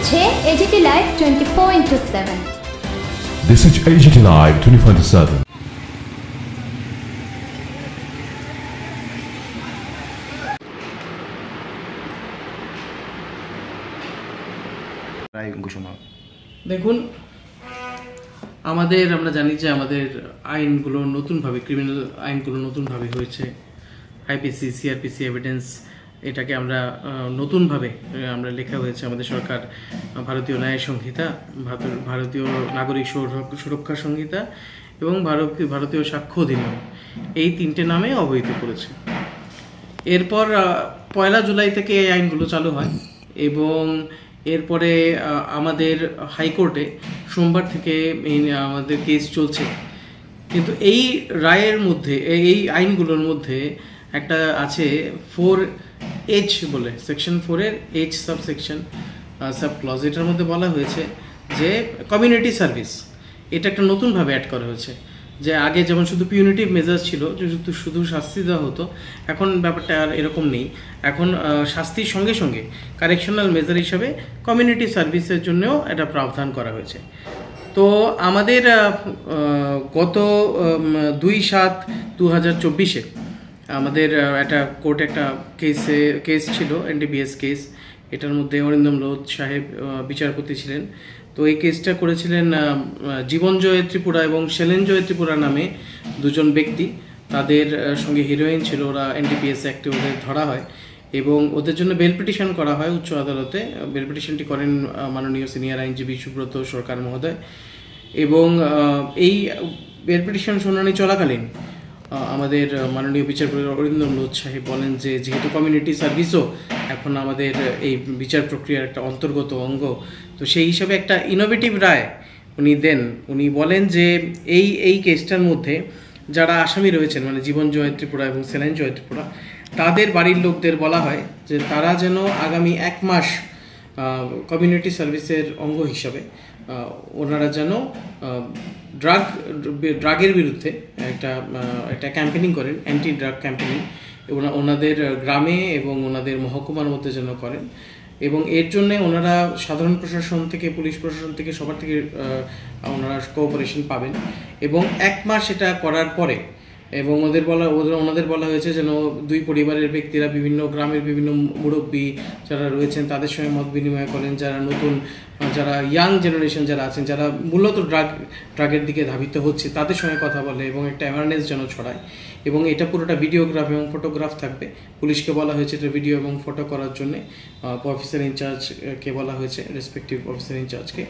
হচ্ছে AGT Live 24/7। This is AGT Live 24/7. দেখুন, আমরা জানি যে আমাদের আইনগুলো নতুনভাবে, ক্রিমিনাল আইনগুলো নতুনভাবে হয়েছে। আইপিসি, সিআরপিসি, এভিডেন্স, এটাকে আমরা নতুনভাবে আমরা লেখা হয়েছে। আমাদের সরকার ভারতীয় ন্যায় সংহিতা, ভারতীয় নাগরিক সুরক্ষা সংহিতা এবং ভারতীয় সাক্ষ্য অধিনিয়ম, এই তিনটে নামে অবহিত করেছে। এরপর 1 জুলাই থেকে এই আইনগুলো চালু হয় এবং এরপরে আমাদের হাইকোর্টে সোমবার থেকে আমাদের কেস চলছে। কিন্তু এই রায়ের মধ্যে, এই আইনগুলোর মধ্যে একটা আছে 4H বলে, সেকশন 4-এর H সাবসেকশন সাব ক্লজ। এটার মধ্যে বলা হয়েছে যে কমিউনিটি সার্ভিস, এটা একটা নতুনভাবে অ্যাড করা হয়েছে। যে আগে যেমন শুধু পিউনিটিভ মেজার্স ছিল, শুধু শাস্তি দেওয়া হতো, এখন ব্যাপারটা আর এরকম নেই। এখন শাস্তির সঙ্গে সঙ্গে কারেকশনাল মেজার হিসাবে কমিউনিটি সার্ভিসের জন্যও এটা প্রাবধান করা হয়েছে। তো আমাদের গত 2/7/2024-এ আমাদের একটা কোর্টে একটা কেস ছিল, NDPS কেস। এটার মধ্যে অরিন্দম লোধ সাহেব বিচারপতি ছিলেন। তো এই কেসটা করেছিলেন জীবনজয় ত্রিপুরা এবং শেলেনজয় ত্রিপুরা নামে দুজন ব্যক্তি। তাদের সঙ্গে হিরোইন ছিল, ওরা NDPS অ্যাক্টে ওদের ধরা হয় এবং ওদের জন্য বেল পিটিশন করা হয় উচ্চ আদালতে। বেল পিটিশনটি করেন মাননীয় সিনিয়র আইনজীবী সুব্রত সরকার মহোদয়। এবং এই বেল পিটিশন শুনানি চলাকালীন আমাদের মাননীয় বিচারপতি অরিন্দম লোধ সাহেব বলেন যে যেহেতু কমিউনিটি সার্ভিসও এখন আমাদের এই বিচার প্রক্রিয়ার একটা অন্তর্গত অঙ্গ, তো সেই হিসাবে একটা ইনোভেটিভ রায় উনি দেন। উনি বলেন যে এই কেসটার মধ্যে যারা আসামি রয়েছেন, মানে জীবনজয় ত্রিপুরা এবং শেলেনজয় ত্রিপুরা, তাদের বাড়ির লোকদের বলা হয় যে তারা যেন আগামী 1 মাস কমিউনিটি সার্ভিসের অঙ্গ হিসাবে ওনারা যেন ড্রাগের বিরুদ্ধে একটা ক্যাম্পেনিং করেন, অ্যান্টি ড্রাগ ক্যাম্পেনিং ওনাদের গ্রামে এবং ওনাদের মহকুমার মধ্যে যেন করেন। এবং এর জন্যে ওনারা সাধারণ প্রশাসন থেকে, পুলিশ প্রশাসন থেকে, সবার থেকে ওনারা কোঅপারেশন পাবেন। এবং 1 মাস এটা করার পরে এবং ওনাদের বলা হয়েছে যেন 2 পরিবারের ব্যক্তিরা বিভিন্ন গ্রামের বিভিন্ন মুরব্বী যারা রয়েছেন তাদের সঙ্গে মত বিনিময় করেন, যারা ইয়াং জেনারেশন যারা আছেন, যারা মূলত ড্রাগের দিকে ধাবিত হচ্ছে, তাদের সঙ্গে কথা বলে এবং একটা অ্যাওয়ারনেস যেন ছড়ায়। এবং এটা পুরোটা ভিডিওগ্রাফ এবং ফটোগ্রাফ থাকবে। পুলিশকে বলা হয়েছে এটা ভিডিও এবং ফটো করার জন্যে। অফিসার ইনচার্জকে বলা হয়েছে, রেসপেক্টিভ অফিসার ইনচার্জকে।